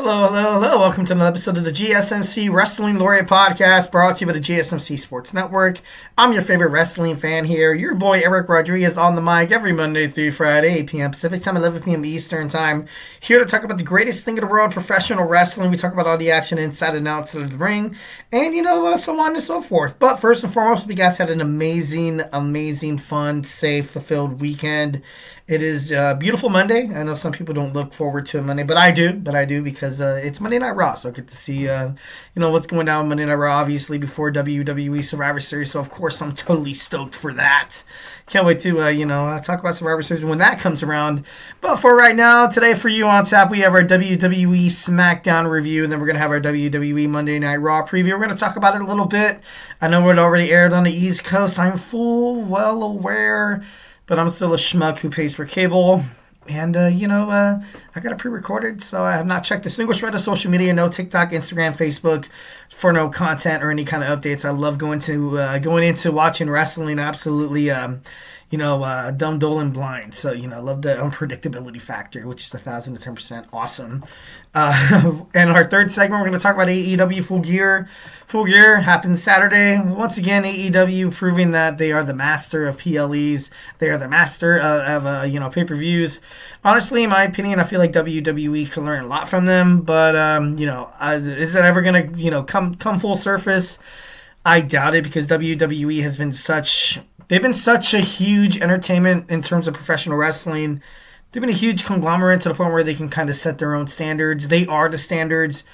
Hello, hello, hello. Welcome to another episode of the GSMC Wrestling Laureate podcast brought to you by the GSMC Sports Network. I'm your favorite wrestling fan here. Your boy Eric Rodriguez on the mic every Monday through Friday, 8 p.m. Pacific Time, 11 p.m. Eastern Time. Here to talk about the greatest thing in the world, professional wrestling. We talk about all the action inside and outside of the ring and, so on and so forth. But first and foremost, we guys had an amazing, fun, safe, fulfilled weekend. It is a beautiful Monday. I know some people don't look forward to a Monday, but I do because it's Monday Night Raw, so I get to see what's going down on Monday Night Raw, obviously before WWE Survivor Series. So of course I'm totally stoked for that. Can't wait to talk about Survivor Series when that comes around. But for right now, today for you on tap, we have our WWE Smackdown review, and then we're gonna have our WWE Monday Night Raw preview. We're gonna talk about it a little bit. I know it already aired on the East Coast. I'm well aware. But I'm still a schmuck who pays for cable. And, I got it pre-recorded, so I have not checked a single shred of social media, no TikTok, Instagram, Facebook, for no content or any kind of updates. I love going into watching wrestling, absolutely, dumb, dull, and blind. So, I love the unpredictability factor, which is 1,000 to 10% awesome. And our third segment, we're going to talk about AEW Full Gear. Full Gear happened Saturday. Once again, AEW proving that they are the master of PLEs. They are the master of pay-per-views. Honestly, in my opinion, I feel like WWE could learn a lot from them. But, is it ever going to, come full surface? I doubt it, because WWE has been they've been such a huge entertainment in terms of professional wrestling. They've been a huge conglomerate to the point where they can kind of set their own standards. They are the standards.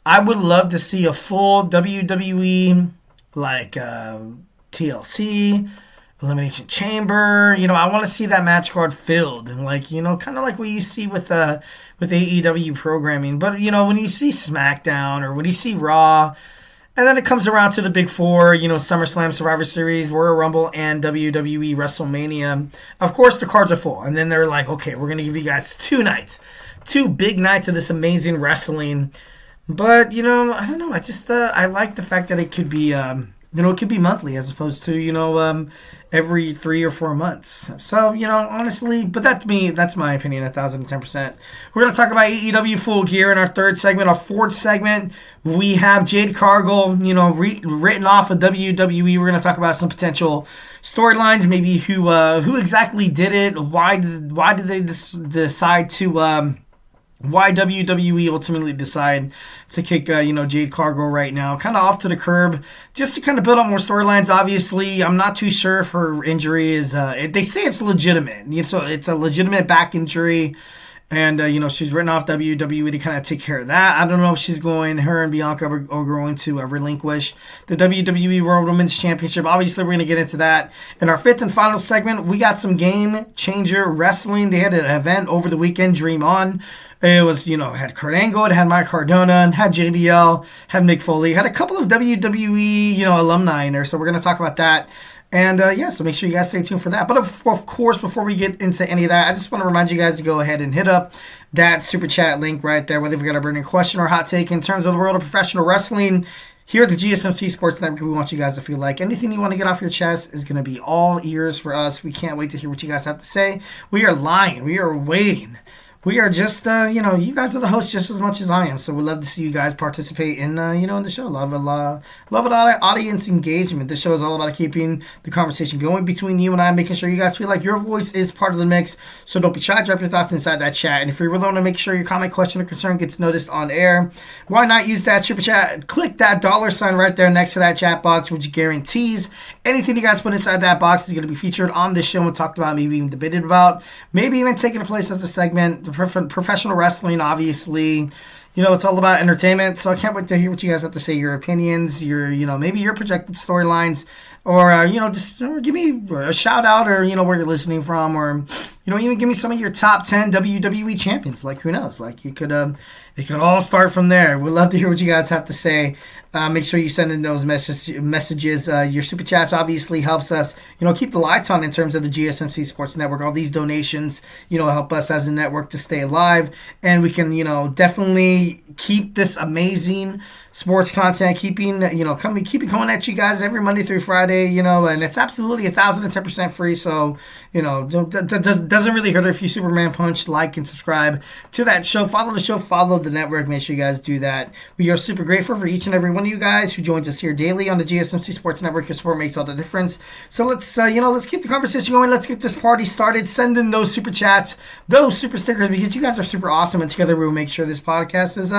I would love to see a full WWE, like TLC, Elimination Chamber. I want to see that match card filled. And kind of like what you see with AEW programming. But, when you see SmackDown or when you see Raw, and then it comes around to the big four, SummerSlam, Survivor Series, Royal Rumble, and WWE WrestleMania. Of course, the cards are full. And then they're like, okay, we're going to give you guys 2 nights. 2 big nights of this amazing wrestling. But, I don't know. I just, I like the fact that it could be, it could be monthly as opposed to, every 3 or 4 months. So, honestly, but that's my opinion, 1,010%. We're going to talk about AEW Full Gear in our third segment. Our fourth segment, we have Jade Cargill, written off of WWE. We're going to talk about some potential storylines, maybe who exactly did it, why did they decide to... why WWE ultimately decide to kick, Jade Cargill right now, kind of off to the curb, just to kind of build up more storylines. Obviously, I'm not too sure if her injury is, they say it's legitimate. So it's a legitimate back injury. And, she's written off WWE to kind of take care of that. I don't know if her and Bianca are going to relinquish the WWE World Women's Championship. Obviously, we're going to get into that. In our fifth and final segment, we got some Game Changer Wrestling. They had an event over the weekend, Dream On. It was, had Kurt Angle, it had Mike Cardona, had JBL, had Mick Foley, had a couple of WWE, alumni in there. So we're going to talk about that. And, so make sure you guys stay tuned for that. But, of course, before we get into any of that, I just want to remind you guys to go ahead and hit up that Super Chat link right there, whether you've got a burning question or hot take in terms of the world of professional wrestling. Here at the GSMC Sports Network, we want you guys to feel like anything you want to get off your chest is going to be all ears for us. We can't wait to hear what you guys have to say. We are lying. We are waiting. We are just, you guys are the hosts just as much as I am. So we'd love to see you guys participate in, in the show. Love audience engagement. This show is all about keeping the conversation going between you and I, making sure you guys feel like your voice is part of the mix. So don't be shy. Drop your thoughts inside that chat. And if you really want to make sure your comment, question, or concern gets noticed on air, why not use that super chat? Click that $ right there next to that chat box, which guarantees anything you guys put inside that box is going to be featured on this show and talked about, maybe even debated about, maybe even taking a place as a segment. Professional wrestling, obviously, it's all about entertainment. So I can't wait to hear what you guys have to say, your opinions, your, maybe your projected storylines, or, just give me a shout out, or, where you're listening from, or, even give me some of your top 10 WWE champions. Like, who knows? Like, it could all start from there. We'd love to hear what you guys have to say. Make sure you send in those messages. Your super chats obviously helps us, keep the lights on in terms of the GSMC Sports Network. All these donations, help us as a network to stay alive, and we can, definitely keep this amazing sports content, keeping coming at you guys every Monday through Friday, and it's absolutely 1,010% free. So, that doesn't really hurt if you Superman Punch, like, and subscribe to that show. Follow the show, follow the network. Make sure you guys do that. We are super grateful for each and every one of you guys who joins us here daily on the GSMC Sports Network. Your support makes all the difference. So let's keep the conversation going. Let's get this party started. Send in those super chats, those super stickers, because you guys are super awesome, and together we will make sure this podcast is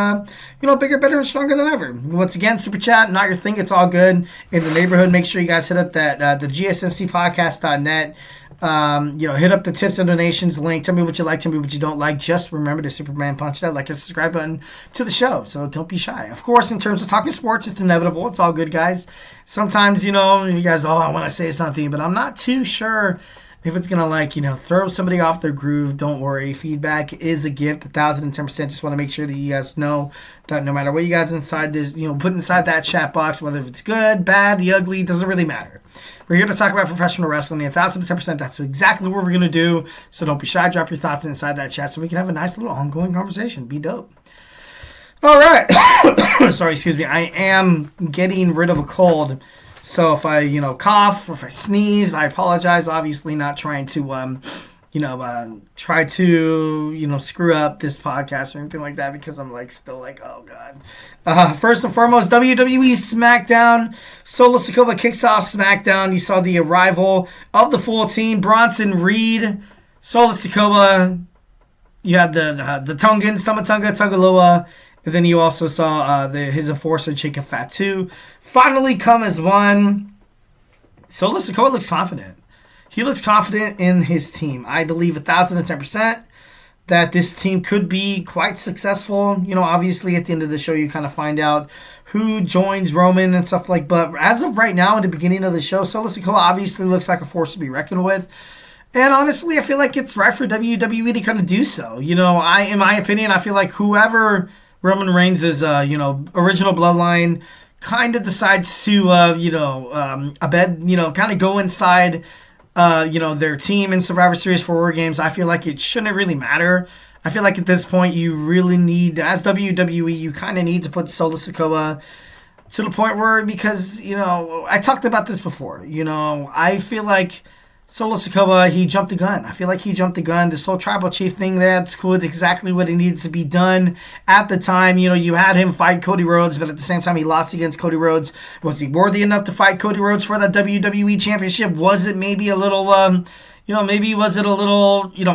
bigger, better, and stronger than ever. Once again, super chat, not your thing. It's all good in the neighborhood. Make sure you guys hit up that the GSMCpodcast.net. Hit up the tips and donations link. Tell me what you like, tell me what you don't like. Just remember to Superman Punch that like and subscribe button to the show. So don't be shy. Of course, in terms of talking sports, it's inevitable. It's all good, guys. Sometimes, you guys, I want to say something, but I'm not too sure if it's going to, throw somebody off their groove. Don't worry. Feedback is a gift, 1,010%. Just want to make sure that you guys know that no matter what you guys inside this, put inside that chat box, whether it's good, bad, the ugly, doesn't really matter. We're here to talk about professional wrestling. 1,010%, that's exactly what we're going to do. So don't be shy. Drop your thoughts inside that chat so we can have a nice little ongoing conversation. Be dope. All right. Sorry, excuse me. I am getting rid of a cold. So if I, cough or if I sneeze, I apologize. Obviously not trying to, try to, screw up this podcast or anything like that, because I'm oh God. First and foremost, WWE Smackdown. Solo Sikoa kicks off Smackdown. You saw the arrival of the full team. Bronson Reed, Solo Sikoa. You had the Tongans, Tamatonga, Tongaloa. And then you also saw his enforcer, Jacob Fatu, finally come as one. Solo Sikoa looks confident. He looks confident in his team. I believe 1,010% that this team could be quite successful. Obviously at the end of the show, you kind of find out who joins Roman and stuff like. But as of right now, at the beginning of the show, Solo Sikoa obviously looks like a force to be reckoned with. And honestly, I feel like it's right for WWE to kind of do so. In my opinion, I feel like whoever Roman Reigns' original bloodline kind of decides to, kind of go inside, their team in Survivor Series for WarGames. I feel like it shouldn't really matter. I feel like at this point you really need, as WWE, you kind of need to put Solo Sikoa to the point where, because, I talked about this before, I feel like Solo Sikoa, he jumped the gun. I feel like he jumped the gun. This whole tribal chief thing, that's cool. It's exactly what it needs to be done at the time. You had him fight Cody Rhodes, but at the same time, he lost against Cody Rhodes. Was he worthy enough to fight Cody Rhodes for the WWE Championship? Was it maybe a little,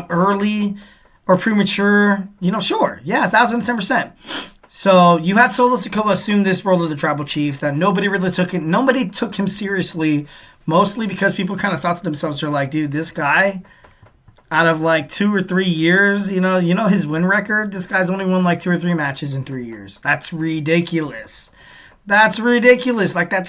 early or premature? Sure. Yeah, 1,010%. So you had Solo Sikoa assume this role of the tribal chief that nobody really took it. Nobody took him seriously. Mostly because people kind of thought to themselves, they're like, dude, this guy, out of 2 or 3 years, his win record, this guy's only won 2 or 3 matches in 3 years. That's ridiculous. That's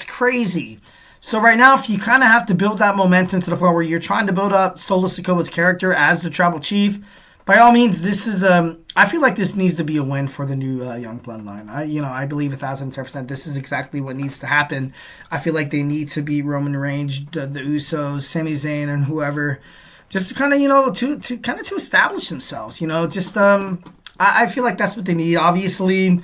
crazy. So right now, if you kind of have to build that momentum to the point where you're trying to build up Solo Sikoa's character as the tribal chief, by all means, this is I feel like this needs to be a win for the new young bloodline. I believe 1,010% this is exactly what needs to happen. I feel like they need to beat Roman Reigns, the Usos, Sami Zayn, and whoever, just to kind of to establish themselves. I feel like that's what they need. Obviously,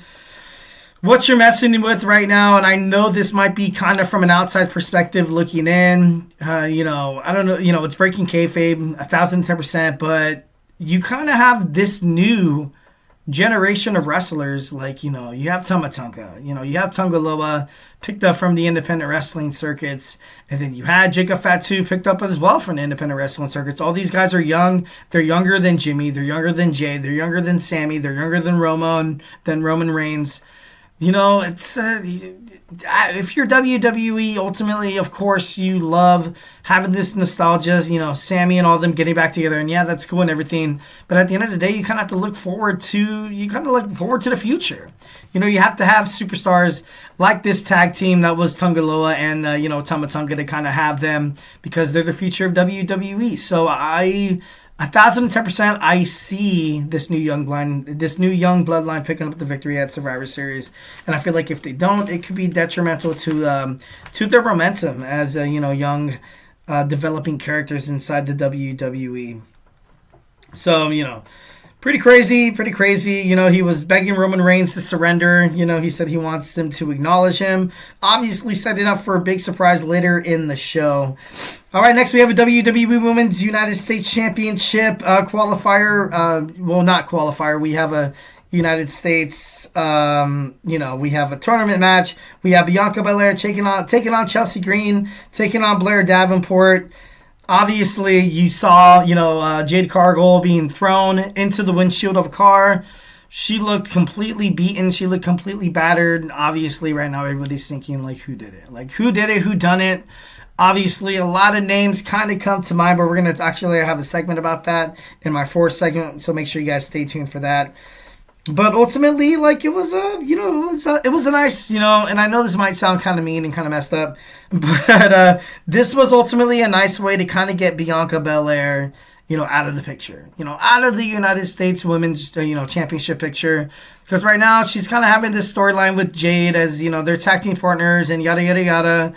what you're messing with right now, and I know this might be kind of from an outside perspective looking in. I don't know. It's breaking kayfabe 1,010%, but you kind of have this new generation of wrestlers, you have Tamatonga, you have Tongaloa picked up from the independent wrestling circuits, and then you had Jacob Fatu picked up as well from the independent wrestling circuits. All these guys are young. They're younger than Jimmy. They're younger than Jay. They're younger than Sammy. They're younger than Roman Reigns. It's if you're WWE, ultimately, of course, you love having this nostalgia, Sammy and all them getting back together, and yeah, that's cool and everything. But at the end of the day, you kind of have to look forward to the future. You have to have superstars like this tag team that was Tongaloa and Tamatonga to kind of have them, because they're the future of WWE. So 1,010%, I see this new young bloodline picking up the victory at Survivor Series, and I feel like if they don't, it could be detrimental to their momentum as young developing characters inside the WWE. So Pretty crazy, pretty crazy. He was begging Roman Reigns to surrender. He said he wants him to acknowledge him. Obviously, setting up for a big surprise later in the show. All right, next we have a WWE Women's United States Championship qualifier. Well, not qualifier. We have a United States, we have a tournament match. We have Bianca Belair taking on Chelsea Green, taking on Blair Davenport. Obviously, you saw, Jade Cargill being thrown into the windshield of a car. She looked completely beaten. She looked completely battered. Obviously, right now, everybody's thinking, who did it? Who did it? Who done it? Obviously, a lot of names kind of come to mind, but we're going to actually have a segment about that in my fourth segment, so make sure you guys stay tuned for that. But ultimately, it was a nice, and I know this might sound kind of mean and kind of messed up, but this was ultimately a nice way to kind of get Bianca Belair, out of the picture, out of the United States Women's, Championship picture, because right now she's kind of having this storyline with Jade as, they're tag team partners and yada yada yada.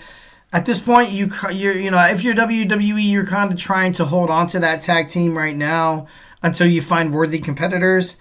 At this point, if you're WWE, you're kind of trying to hold on to that tag team right now until you find worthy competitors.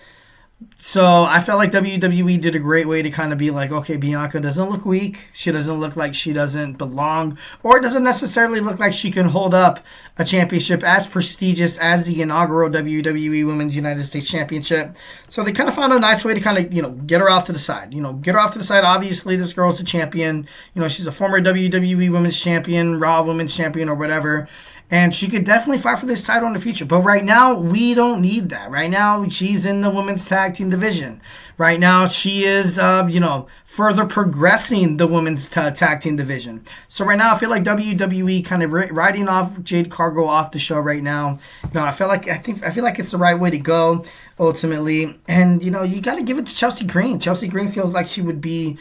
So I felt like WWE did a great way to kind of be like, okay, Bianca doesn't look weak. She doesn't look like she doesn't belong, or it doesn't necessarily look like she can hold up a championship as prestigious as the inaugural WWE Women's United States Championship. So they kind of found a nice way to kind of, get her off to the side. Get her off to the side. Obviously, this girl's a champion. She's a former WWE Women's Champion, Raw Women's Champion, or whatever. And she could definitely fight for this title in the future. But right now, we don't need that. Right now, she's in the women's tag team division. Right now, she is, further progressing the women's tag team division. So right now, I feel like WWE kind of riding off Jade Cargill off the show right now. I feel like it's the right way to go ultimately. And you got to give it to Chelsea Green. Chelsea Green feels like she would be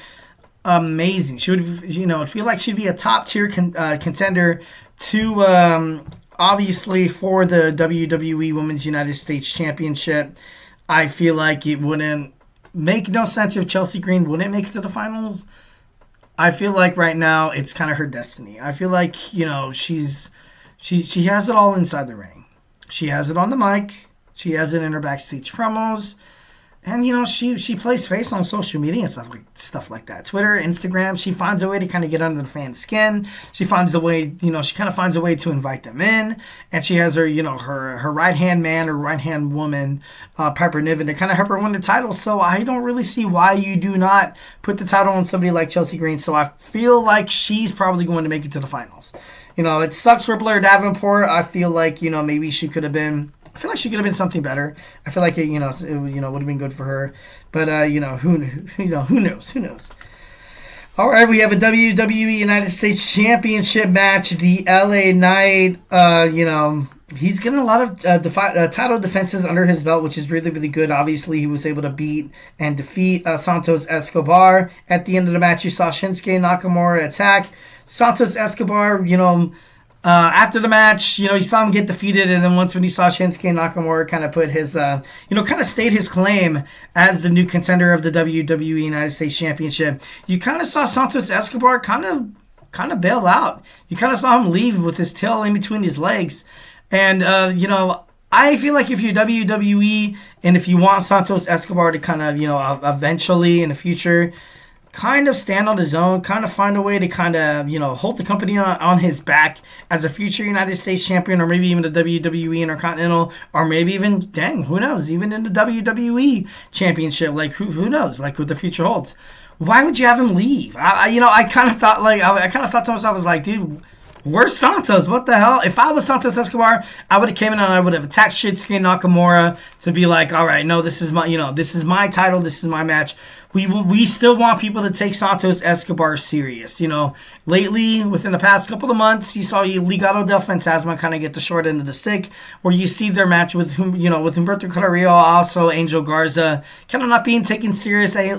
amazing. She would, feel like she'd be a top tier contender to obviously for the WWE Women's United States Championship. I feel like it wouldn't make no sense if Chelsea Green wouldn't make it to the finals. I feel like right now it's kind of her destiny. I feel like she has it all inside the ring. She has it on the mic. She has it in her backstage promos. And, she plays face on social media and stuff like that. Twitter, Instagram, she finds a way to kind of get under the fans' skin. She finds a way, she kind of finds a way to invite them in. And she has her, her right-hand man or right-hand woman, Piper Niven, to kind of help her win the title. So I don't really see why you do not put the title on somebody like Chelsea Green. So I feel like she's probably going to make it to the finals. It sucks for Blair Davenport. I feel like, maybe she could have been... I feel like she could have been something better. I feel like it would have been good for her. But who knows? Who knows? All right, we have a WWE United States Championship match. The LA Knight, he's getting a lot of title defenses under his belt, which is really, really good. Obviously, he was able to beat and defeat Santos Escobar. At the end of the match, you saw Shinsuke Nakamura attack Santos Escobar, after the match, you saw him get defeated, and then when he saw Shinsuke Nakamura kind of put his, kind of state his claim as the new contender of the WWE United States Championship, you kind of saw Santos Escobar kind of bail out. You kind of saw him leave with his tail in between his legs. And, I feel like if you're WWE and if you want Santos Escobar to kind of, eventually in the future kind of stand on his own, kind of find a way to kind of, hold the company on his back as a future United States champion, or maybe even the WWE Intercontinental, or maybe even, who knows, even in the WWE Championship, who knows, what the future holds. Why would you have him leave? I kind of thought, to myself, I was like, dude, where's Santos? What the hell? If I was Santos Escobar, I would have came in and I would have attacked Shinsuke Nakamura to be like, all right, no, this is my title, this is my match. We still want people to take Santos Escobar serious. Lately, within the past couple of months, you saw Legado del Fantasma kind of get the short end of the stick, where you see their match with Humberto Carrillo, also Angel Garza, kind of not taken seriously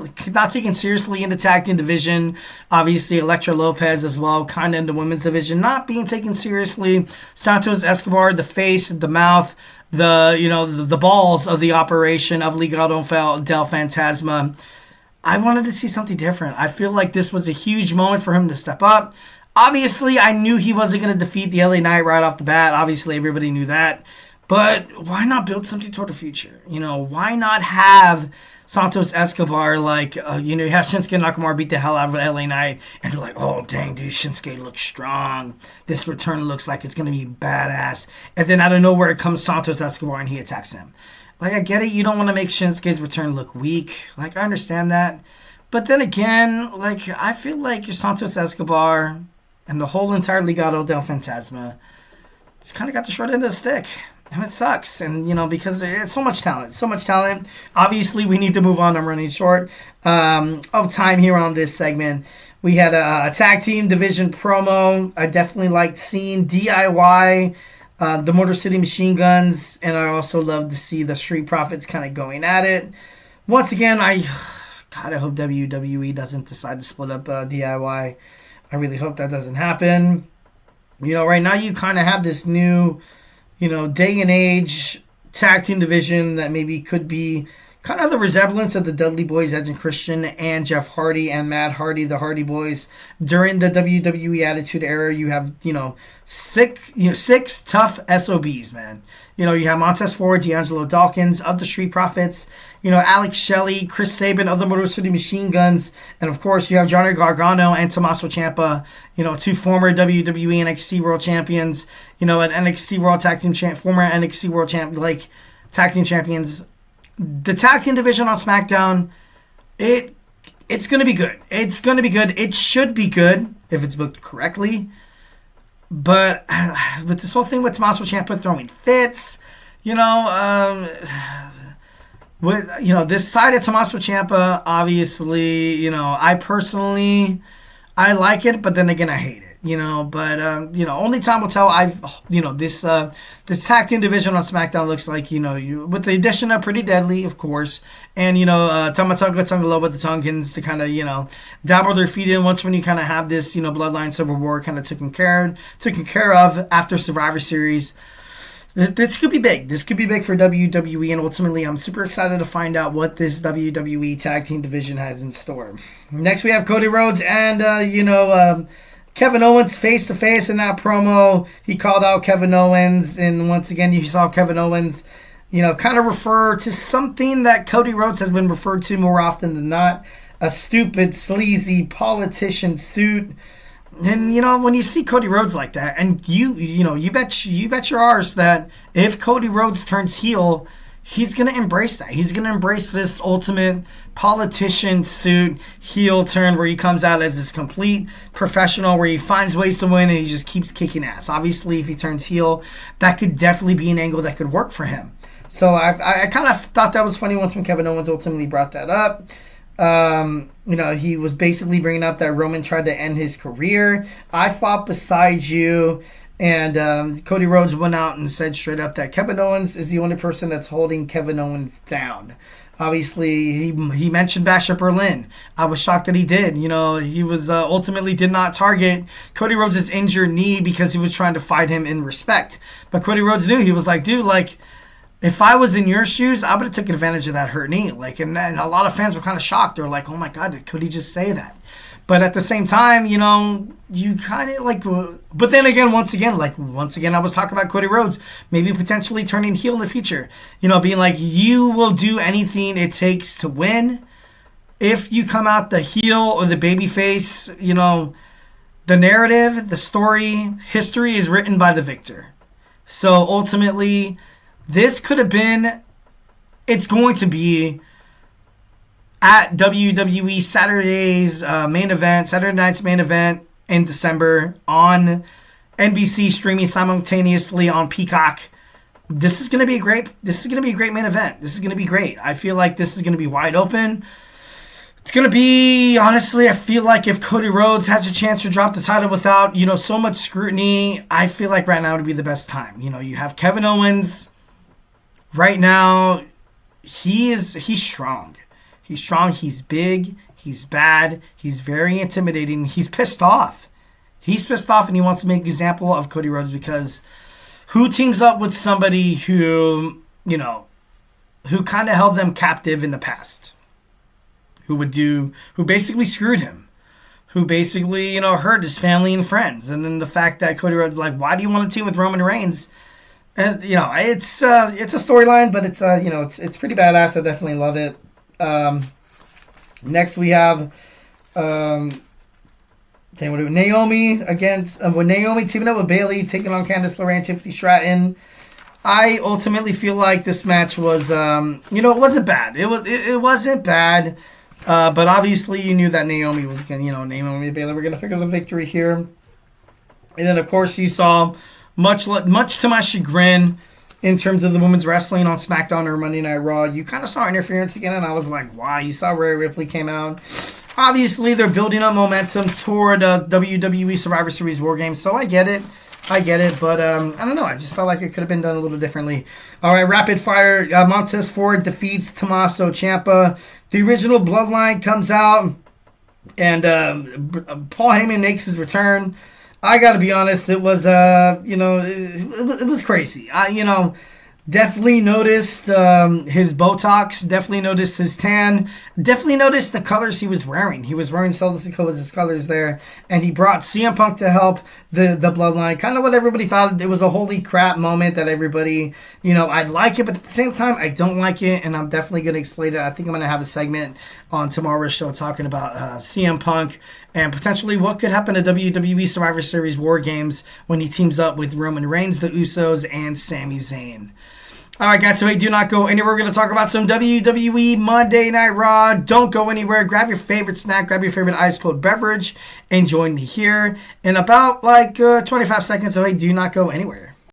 in the tag team division. Obviously, Elektra Lopez as well, kind of in the women's division, not being taken seriously. Santos Escobar, the face, the mouth, the balls of the operation of Legado del Fantasma. I wanted to see something different. I feel like this was a huge moment for him to step up. Obviously, I knew he wasn't going to defeat the LA Knight right off the bat. Obviously, everybody knew that. But why not build something toward the future? Why not have Santos Escobar, you have Shinsuke Nakamura beat the hell out of LA Knight, and they're like, oh, dang, dude, Shinsuke looks strong. This return looks like it's going to be badass. And then out of nowhere comes Santos Escobar, and he attacks him. I get it. You don't want to make Shinsuke's return look weak. I understand that. But then again, I feel like your Santos Escobar and the whole entire Legado del Fantasma, it's kind of got the short end of the stick. And it sucks. And, because it's so much talent. Obviously, we need to move on. I'm running short of time here on this segment. We had a tag team division promo. I definitely liked seeing DIY, the Motor City Machine Guns. And I also love to see the Street Profits kind of going at it. Once again, I hope WWE doesn't decide to split up DIY. I really hope that doesn't happen. Right now you kind of have this new day and age tag team division that maybe could be kind of the resemblance of the Dudley Boys, Edge and Christian, and Jeff Hardy and Matt Hardy, the Hardy Boys. During the WWE Attitude Era, you have, six tough SOBs, man. You have Montez Ford, D'Angelo Dawkins of the Street Profits, Alex Shelley, Chris Sabin of the Motor City Machine Guns, and of course you have Johnny Gargano and Tommaso Ciampa, two former WWE NXT World Champions, an NXT World Tag Team former NXT World Tag Team Champions. The tag team division on SmackDown, it's going to be good. It's going to be good. It should be good if it's booked correctly. But with this whole thing with Tommaso Ciampa throwing fits, this side of Tommaso Ciampa, obviously, I like it, but then again, I hate it. Only time will tell. This tag team division on SmackDown looks like, with the addition of Pretty Deadly, of course, and, Tama Tonga Tungaloa, the Tongans to kind of, dabble their feet in once when you kind of have this, Bloodline Civil War kind of taken care of after Survivor Series. This could be big. This could be big for WWE, and ultimately, I'm super excited to find out what this WWE tag team division has in store. Next, we have Cody Rhodes and, Kevin Owens face-to-face in that promo. He called out Kevin Owens, and once again, you saw Kevin Owens, kind of refer to something that Cody Rhodes has been referred to more often than not, a stupid, sleazy politician suit. And, when you see Cody Rhodes like that, and you bet your arse that if Cody Rhodes turns heel, he's going to embrace that. He's going to embrace this ultimate politician suit heel turn where he comes out as this complete professional, where he finds ways to win and he just keeps kicking ass. Obviously, if he turns heel, that could definitely be an angle that could work for him. So I kind of thought that was funny once when Kevin Owens ultimately brought that up. He was basically bringing up that Roman tried to end his career. I fought beside you. And Cody Rhodes went out and said straight up that Kevin Owens is the only person that's holding Kevin Owens down. Obviously, he mentioned Basher Berlin. I was shocked that he did. He was ultimately did not target Cody Rhodes' injured knee because he was trying to fight him in respect. But Cody Rhodes knew. He was like, dude, if I was in your shoes, I would have taken advantage of that hurt knee. And a lot of fans were kind of shocked. They were like, oh my God, did Cody just say that? But at the same time, you kind of but then again, once again, I was talking about Cody Rhodes maybe potentially turning heel in the future. Being like, you will do anything it takes to win. If you come out the heel or the babyface, the narrative, the story, history is written by the victor. So ultimately, this could have been, it's going to be at WWE Saturday night's main event in December on NBC, streaming simultaneously on Peacock. This is going to be a great main event. This is going to be great. I feel like this is going to be wide open. It's going to be, honestly, I feel like if Cody Rhodes has a chance to drop the title without, so much scrutiny, I feel like right now would be the best time. You have Kevin Owens right now. He's strong. He's strong, he's big, he's bad, he's very intimidating, he's pissed off. He's pissed off and he wants to make an example of Cody Rhodes because who teams up with somebody who, who kind of held them captive in the past? Who basically screwed him? Who basically, hurt his family and friends? And then the fact that Cody Rhodes why do you want to team with Roman Reigns? And it's a storyline, but it's pretty badass. I definitely love it. Next we have Naomi against Naomi teaming up with Bayley, taking on Candice LeRae and Tiffany Stratton. I ultimately feel like this match was it wasn't bad. It wasn't bad. But obviously you knew that Naomi was gonna Naomi and Bayley were gonna pick up the victory here. And then of course you saw much to my chagrin, in terms of the women's wrestling on SmackDown or Monday Night Raw, you kind of saw interference again, and I was like, wow, you saw Rhea Ripley came out. Obviously, they're building up momentum toward WWE Survivor Series WarGames, so I get it, but I don't know, I just felt like it could have been done a little differently. All right, rapid fire, Montez Ford defeats Tommaso Ciampa. The original Bloodline comes out, and Paul Heyman makes his return. I gotta be honest, it was it was crazy. Definitely noticed his Botox, definitely noticed his tan, definitely noticed the colors he was wearing. He was wearing Santos Escobar's colors there, and he brought CM Punk to help the Bloodline. Kind of what everybody thought. It was a holy crap moment that everybody, I'd like it, but at the same time, I don't like it, and I'm definitely going to explain it. I think I'm going to have a segment on tomorrow's show talking about CM Punk and potentially what could happen to WWE Survivor Series WarGames when he teams up with Roman Reigns, the Usos, and Sami Zayn. All right, guys, so hey, do not go anywhere. We're going to talk about some WWE Monday Night Raw. Don't go anywhere. Grab your favorite snack, grab your favorite ice-cold beverage, and join me here in about 25 seconds. So hey, do not go anywhere.